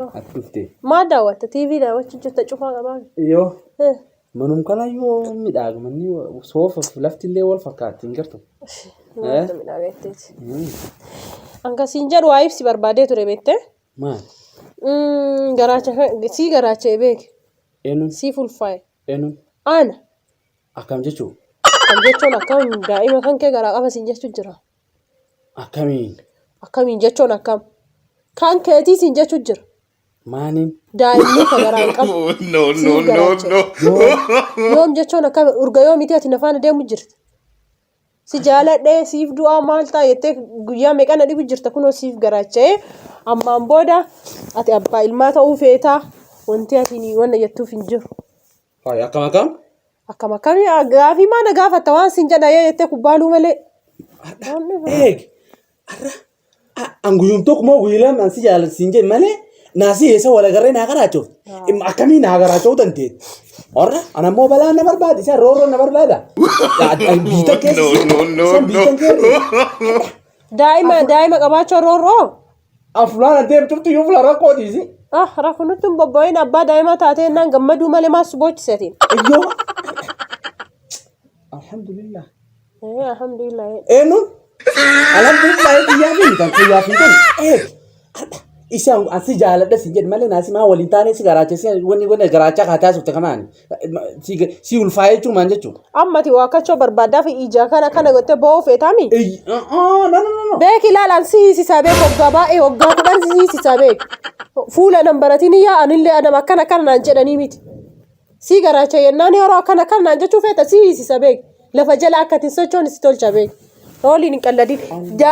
أكتفتي ما دعوت تي في دعوت جت تشوفها كمان يو منهم كلا يو مداغ مني صوف في لفت اللي والفكات تنقرتو ما من أغيتت أنك سينجر وايف سي بربادة تربيته ما garacha beek إنه si fulfaa'e إنه ana أكم جتشو kan jechuun akkam daa'ima kan kee garaa qaba siin jechuu jira أكمين akkamiin jechuun akkam kan keetii siin jechuu jira مانين daa'imni ka garaa hin qabu siif garaacha yoom jechuun akkam urga yoomiti ati nafaana deemu jirti si jaaladhee siif du'aa maal ta'a jettee guyyaa meeqana dhibu jirta kunoo siif garaacha'ee ammaan booda ati abbaa ilmaa ta'uu feetaa wanti ati wanna jettuuf hin jiru. هاي أكم Akkam akkamii gaafii maana gaafatta waan siin jedha jettee kubbaaluu malee. إيه أنقولهم توك ما قولهم ناسي جالس سينجي ماله ناسي يسوى ولا قرين هاكراتشو إم أكمين هاكراتشو تنتين أره أنا مو بلا نمر بعد إيش رورو نمر بعد بيتا كيس بيتا كيس daa'ima qabaachuu roorroo. أفلان أنت بتبتي يفلا ركودي زي Rafunutti bobba'in abbaa daa'ima taatee naan gammaduu malee maas boochiseetiin. أيوه الحمد لله Alhamdulillah. إنه الحمد لله يا بني كان يا بني إيه إيشان أسي جالس سيجد ماله ناسي ما ولين تاني سيجاراتي سي وني جاراتي كاتاس وتكمان سي والفاي شو مانجتشو Ammati waa kachoo barbaadaa fi ijaa kana gottee bo'oo feetaami. إيه no Beeki ilaalaan siisisaa beek waggaa baay'ee waggaa kudhan siisisaa beek. Fuula nambaratiin yaa anillee adam akkana naan jedhanii miti. Si garaacha yennaan yeroo akkana naan jechuu feeta siisisaa beek. Lafa jala akka ittiin sochoon si tolcha beek. Rooliin hin qalladin.